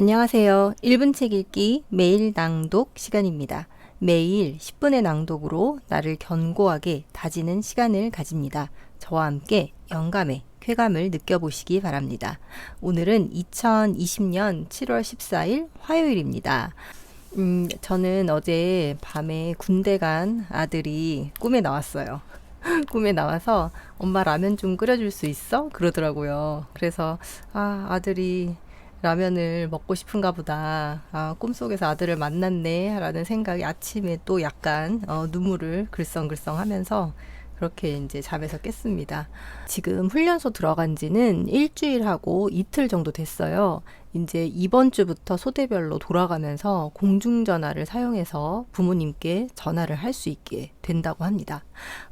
안녕하세요. 1분 책 읽기 매일 낭독 시간입니다. 매일 10분의 낭독으로 나를 견고하게 다지는 시간을 가집니다. 저와 함께 영감의 쾌감을 느껴보시기 바랍니다. 오늘은 2020년 7월 14일 화요일입니다. 저는 어제 밤에 군대 간 아들이 꿈에 나왔어요. 꿈에 나와서 엄마 라면 좀 끓여줄 수 있어? 그러더라고요. 그래서 아들이 라면을 먹고 싶은가 보다. 꿈속에서 아들을 만났네. 라는 생각이 아침에 또 약간 눈물을 글썽글썽 하면서 그렇게 이제 잠에서 깼습니다. 지금 훈련소 들어간 지는 일주일하고 이틀 정도 됐어요. 이제 이번 주부터 소대별로 돌아가면서 공중전화를 사용해서 부모님께 전화를 할 수 있게 된다고 합니다.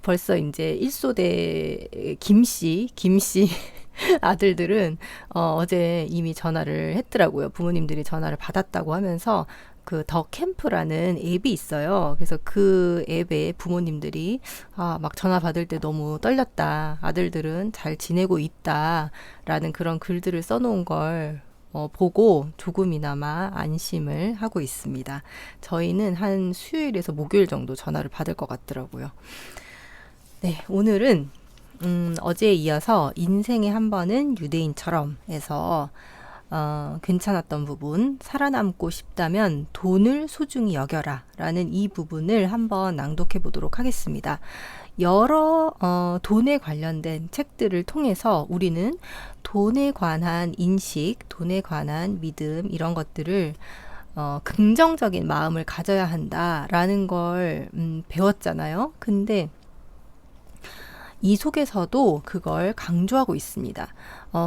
벌써 이제 1소대 김씨 아들들은 어제 이미 전화를 했더라고요. 부모님들이 전화를 받았다고 하면서 그 더 캠프라는 앱이 있어요. 그래서 그 앱에 부모님들이 막 전화 받을 때 너무 떨렸다. 아들들은 잘 지내고 있다라는 그런 글들을 써놓은 걸 보고 조금이나마 안심을 하고 있습니다. 저희는 한 수요일에서 목요일 정도 전화를 받을 것 같더라고요. 네, 오늘은 어제에 이어서 인생에 한 번은 유대인처럼 해서 괜찮았던 부분, 살아남고 싶다면 돈을 소중히 여겨라 라는 이 부분을 한번 낭독해 보도록 하겠습니다. 여러 돈에 관련된 책들을 통해서 우리는 돈에 관한 인식, 돈에 관한 믿음 이런 것들을 긍정적인 마음을 가져야 한다라는 걸 배웠잖아요. 근데 이 속에서도 그걸 강조하고 있습니다.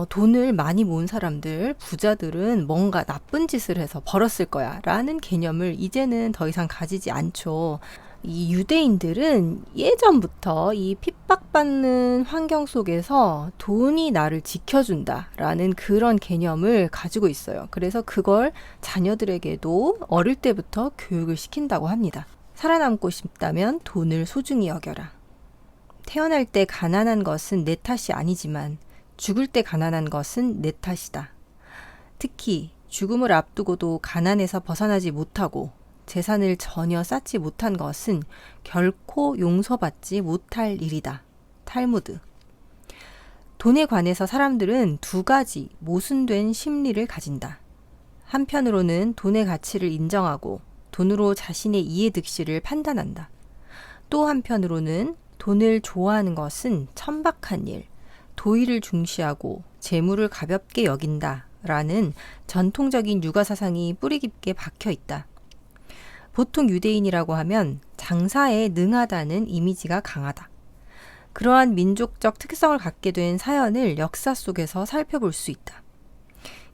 돈을 많이 모은 사람들, 부자들은 뭔가 나쁜 짓을 해서 벌었을 거야 라는 개념을 이제는 더 이상 가지지 않죠. 이 유대인들은 예전부터 이 핍박받는 환경 속에서 돈이 나를 지켜준다 라는 그런 개념을 가지고 있어요. 그래서 그걸 자녀들에게도 어릴 때부터 교육을 시킨다고 합니다. 살아남고 싶다면 돈을 소중히 여겨라. 태어날 때 가난한 것은 내 탓이 아니지만 죽을 때 가난한 것은 내 탓이다. 특히 죽음을 앞두고도 가난에서 벗어나지 못하고 재산을 전혀 쌓지 못한 것은 결코 용서받지 못할 일이다. 탈무드. 돈에 관해서 사람들은 두 가지 모순된 심리를 가진다. 한편으로는 돈의 가치를 인정하고 돈으로 자신의 이해득실을 판단한다. 또 한편으로는 돈을 좋아하는 것은 천박한 일, 도의를 중시하고 재물을 가볍게 여긴다 라는 전통적인 육아 사상이 뿌리 깊게 박혀 있다. 보통 유대인이라고 하면 장사에 능하다는 이미지가 강하다. 그러한 민족적 특성을 갖게 된 사연을 역사 속에서 살펴볼 수 있다.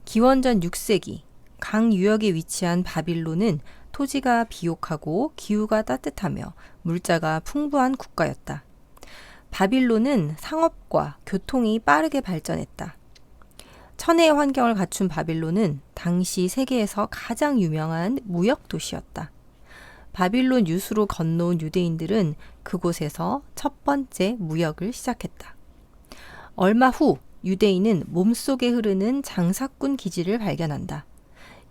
기원전 6세기 강유역에 위치한 바빌론은 토지가 비옥하고 기후가 따뜻하며 물자가 풍부한 국가였다. 바빌론은 상업과 교통이 빠르게 발전했다. 천혜의 환경을 갖춘 바빌론은 당시 세계에서 가장 유명한 무역 도시였다. 바빌론 유수로 건너온 유대인들은 그곳에서 첫 번째 무역을 시작했다. 얼마 후 유대인은 몸속에 흐르는 장사꾼 기질을 발견한다.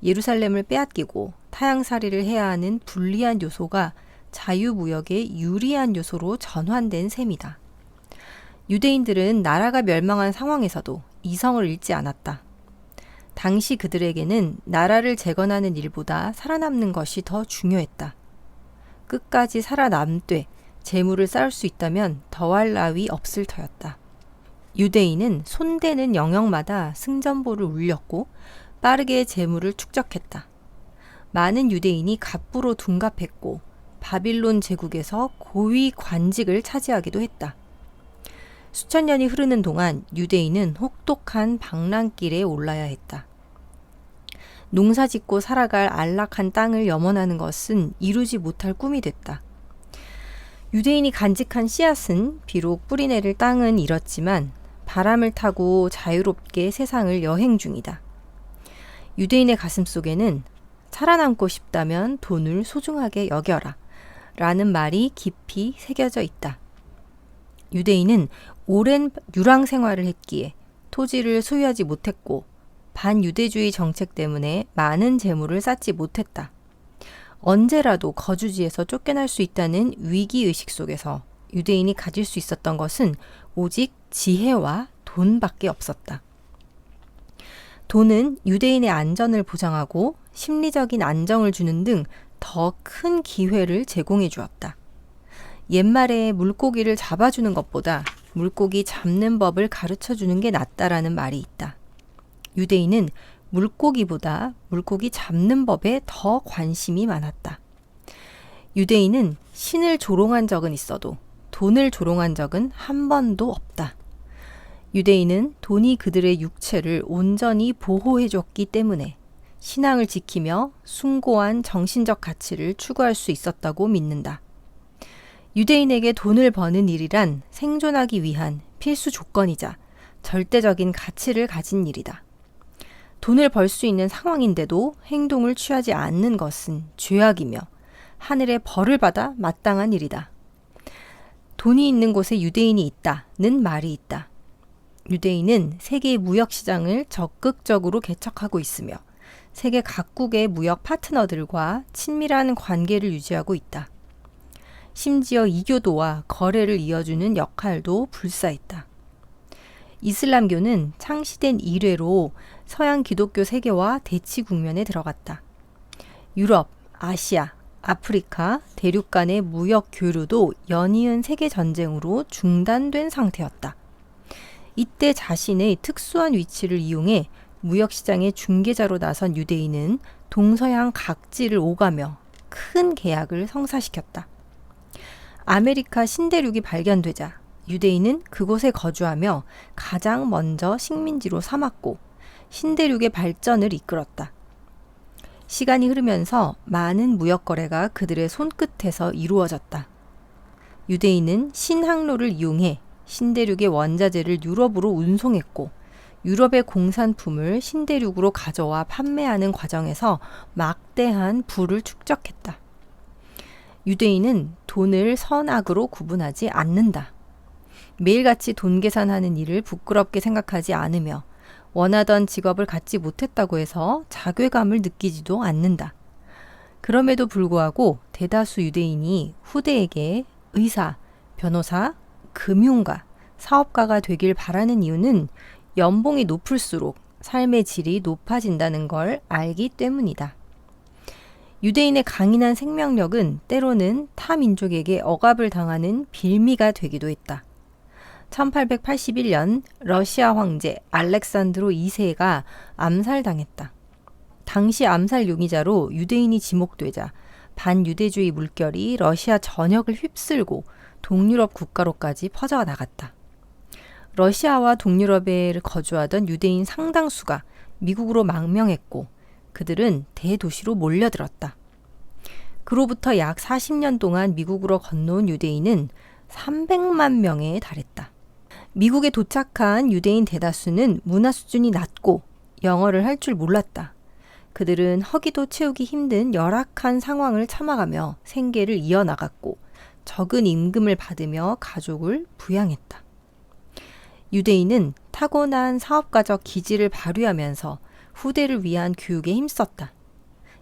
예루살렘을 빼앗기고 타향살이를 해야 하는 불리한 요소가 자유무역의 유리한 요소로 전환된 셈이다. 유대인들은 나라가 멸망한 상황에서도 이성을 잃지 않았다. 당시 그들에게는 나라를 재건하는 일보다 살아남는 것이 더 중요했다. 끝까지 살아남되 재물을 쌓을 수 있다면 더할 나위 없을 터였다. 유대인은 손대는 영역마다 승전보를 울렸고 빠르게 재물을 축적했다. 많은 유대인이 갑부로 둔갑했고 바빌론 제국에서 고위 관직을 차지하기도 했다. 수천 년이 흐르는 동안 유대인은 혹독한 방랑길에 올라야 했다. 농사짓고 살아갈 안락한 땅을 염원하는 것은 이루지 못할 꿈이 됐다. 유대인이 간직한 씨앗은 비록 뿌리내릴 땅은 잃었지만 바람을 타고 자유롭게 세상을 여행 중이다. 유대인의 가슴 속에는 살아남고 싶다면 돈을 소중하게 여겨라 라는 말이 깊이 새겨져 있다. 유대인은 오랜 유랑 생활을 했기에 토지를 소유하지 못했고 반유대주의 정책 때문에 많은 재물을 쌓지 못했다. 언제라도 거주지에서 쫓겨날 수 있다는 위기의식 속에서 유대인이 가질 수 있었던 것은 오직 지혜와 돈밖에 없었다. 돈은 유대인의 안전을 보장하고 심리적인 안정을 주는 등 더 큰 기회를 제공해 주었다. 옛말에 물고기를 잡아주는 것보다 물고기 잡는 법을 가르쳐 주는 게 낫다라는 말이 있다. 유대인은 물고기보다 물고기 잡는 법에 더 관심이 많았다. 유대인은 신을 조롱한 적은 있어도 돈을 조롱한 적은 한 번도 없다. 유대인은 돈이 그들의 육체를 온전히 보호해줬기 때문에 신앙을 지키며 숭고한 정신적 가치를 추구할 수 있었다고 믿는다. 유대인에게 돈을 버는 일이란 생존하기 위한 필수 조건이자 절대적인 가치를 가진 일이다. 돈을 벌 수 있는 상황인데도 행동을 취하지 않는 것은 죄악이며 하늘의 벌을 받아 마땅한 일이다. 돈이 있는 곳에 유대인이 있다는 말이 있다. 유대인은 세계 무역시장을 적극적으로 개척하고 있으며 세계 각국의 무역 파트너들과 친밀한 관계를 유지하고 있다. 심지어 이교도와 거래를 이어주는 역할도 불사했다. 이슬람교는 창시된 이래로 서양 기독교 세계와 대치 국면에 들어갔다. 유럽, 아시아, 아프리카, 대륙 간의 무역 교류도 연이은 세계 전쟁으로 중단된 상태였다. 이때 자신의 특수한 위치를 이용해 무역시장의 중개자로 나선 유대인은 동서양 각지를 오가며 큰 계약을 성사시켰다. 아메리카 신대륙이 발견되자 유대인은 그곳에 거주하며 가장 먼저 식민지로 삼았고 신대륙의 발전을 이끌었다. 시간이 흐르면서 많은 무역 거래가 그들의 손끝에서 이루어졌다. 유대인은 신항로를 이용해 신대륙의 원자재를 유럽으로 운송했고 유럽의 공산품을 신대륙으로 가져와 판매하는 과정에서 막대한 부를 축적했다. 유대인은 돈을 선악으로 구분하지 않는다. 매일같이 돈 계산하는 일을 부끄럽게 생각하지 않으며 원하던 직업을 갖지 못했다고 해서 자괴감을 느끼지도 않는다. 그럼에도 불구하고 대다수 유대인이 후대에게 의사, 변호사, 금융가, 사업가가 되길 바라는 이유는 연봉이 높을수록 삶의 질이 높아진다는 걸 알기 때문이다. 유대인의 강인한 생명력은 때로는 타 민족에게 억압을 당하는 빌미가 되기도 했다. 1881년 러시아 황제 알렉산드로 2세가 암살당했다. 당시 암살 용의자로 유대인이 지목되자 반유대주의 물결이 러시아 전역을 휩쓸고 동유럽 국가로까지 퍼져나갔다. 러시아와 동유럽에 거주하던 유대인 상당수가 미국으로 망명했고 그들은 대도시로 몰려들었다. 그로부터 약 40년 동안 미국으로 건너온 유대인은 300만 명에 달했다. 미국에 도착한 유대인 대다수는 문화 수준이 낮고 영어를 할 줄 몰랐다. 그들은 허기도 채우기 힘든 열악한 상황을 참아가며 생계를 이어나갔고 적은 임금을 받으며 가족을 부양했다. 유대인은 타고난 사업가적 기질을 발휘하면서 후대를 위한 교육에 힘썼다.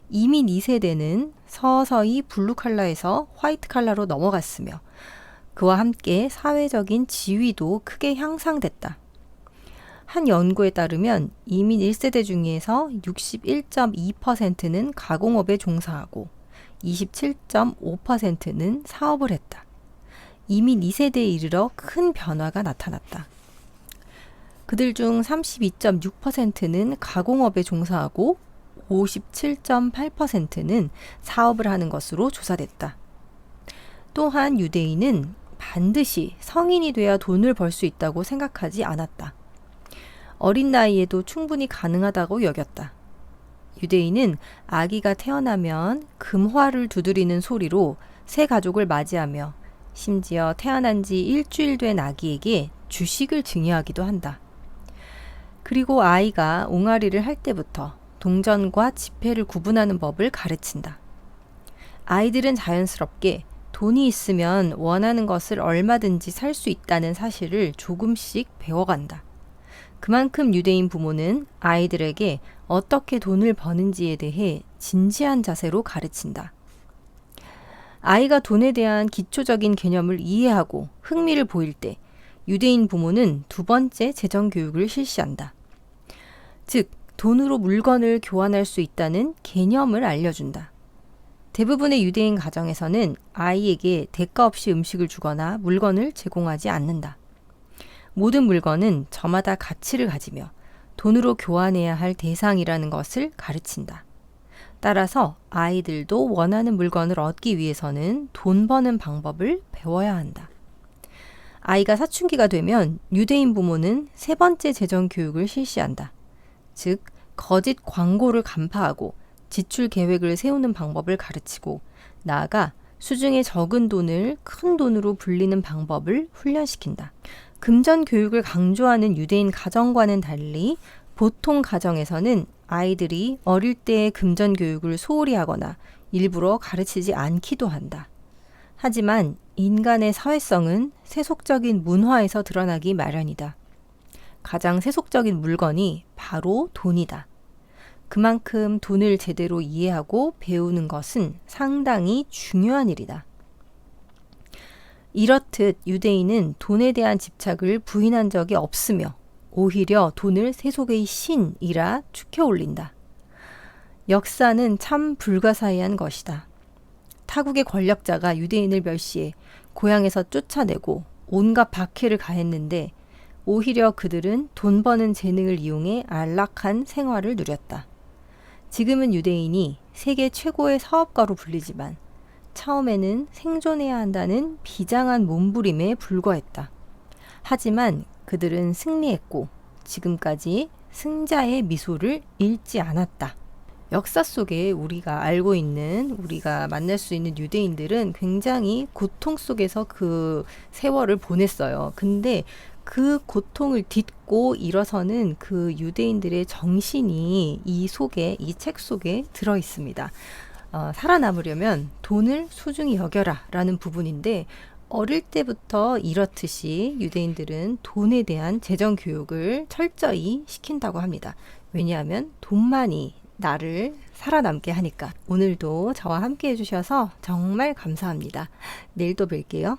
이민 2세대는 서서히 블루칼라에서 화이트칼라로 넘어갔으며 그와 함께 사회적인 지위도 크게 향상됐다. 한 연구에 따르면 이민 1세대 중에서 61.2%는 가공업에 종사하고 27.5%는 사업을 했다. 이민 2세대에 이르러 큰 변화가 나타났다. 그들 중 32.6%는 가공업에 종사하고 57.8%는 사업을 하는 것으로 조사됐다. 또한 유대인은 반드시 성인이 돼야 돈을 벌 수 있다고 생각하지 않았다. 어린 나이에도 충분히 가능하다고 여겼다. 유대인은 아기가 태어나면 금화를 두드리는 소리로 새 가족을 맞이하며 심지어 태어난 지 일주일 된 아기에게 주식을 증여하기도 한다. 그리고 아이가 옹알이를 할 때부터 동전과 지폐를 구분하는 법을 가르친다. 아이들은 자연스럽게 돈이 있으면 원하는 것을 얼마든지 살 수 있다는 사실을 조금씩 배워간다. 그만큼 유대인 부모는 아이들에게 어떻게 돈을 버는지에 대해 진지한 자세로 가르친다. 아이가 돈에 대한 기초적인 개념을 이해하고 흥미를 보일 때 유대인 부모는 두 번째 재정 교육을 실시한다. 즉, 돈으로 물건을 교환할 수 있다는 개념을 알려준다. 대부분의 유대인 가정에서는 아이에게 대가 없이 음식을 주거나 물건을 제공하지 않는다. 모든 물건은 저마다 가치를 가지며 돈으로 교환해야 할 대상이라는 것을 가르친다. 따라서 아이들도 원하는 물건을 얻기 위해서는 돈 버는 방법을 배워야 한다. 아이가 사춘기가 되면 유대인 부모는 세 번째 재정 교육을 실시한다. 즉, 거짓 광고를 간파하고 지출 계획을 세우는 방법을 가르치고 나아가 수중에 적은 돈을 큰 돈으로 불리는 방법을 훈련시킨다. 금전 교육을 강조하는 유대인 가정과는 달리 보통 가정에서는 아이들이 어릴 때의 금전 교육을 소홀히 하거나 일부러 가르치지 않기도 한다. 하지만 인간의 사회성은 세속적인 문화에서 드러나기 마련이다. 가장 세속적인 물건이 바로 돈이다. 그만큼 돈을 제대로 이해하고 배우는 것은 상당히 중요한 일이다. 이렇듯 유대인은 돈에 대한 집착을 부인한 적이 없으며 오히려 돈을 세속의 신이라 축혀 올린다. 역사는 참 불가사의한 것이다. 타국의 권력자가 유대인을 멸시해 고향에서 쫓아내고 온갖 박해를 가했는데 오히려 그들은 돈 버는 재능을 이용해 안락한 생활을 누렸다. 지금은 유대인이 세계 최고의 사업가로 불리지만 처음에는 생존해야 한다는 비장한 몸부림에 불과했다. 하지만 그들은 승리했고 지금까지 승자의 미소를 잃지 않았다. 역사 속에 우리가 알고 있는, 우리가 만날 수 있는 유대인들은 굉장히 고통 속에서 그 세월을 보냈어요. 근데 그 고통을 딛고 일어서는 그 유대인들의 정신이 이 속에, 이 책 속에 들어 있습니다. 살아남으려면 돈을 소중히 여겨라 라는 부분인데 어릴 때부터 이렇듯이 유대인들은 돈에 대한 재정 교육을 철저히 시킨다고 합니다. 왜냐하면 돈만이 나를 살아남게 하니까. 오늘도 저와 함께 해주셔서 정말 감사합니다. 내일 또 뵐게요.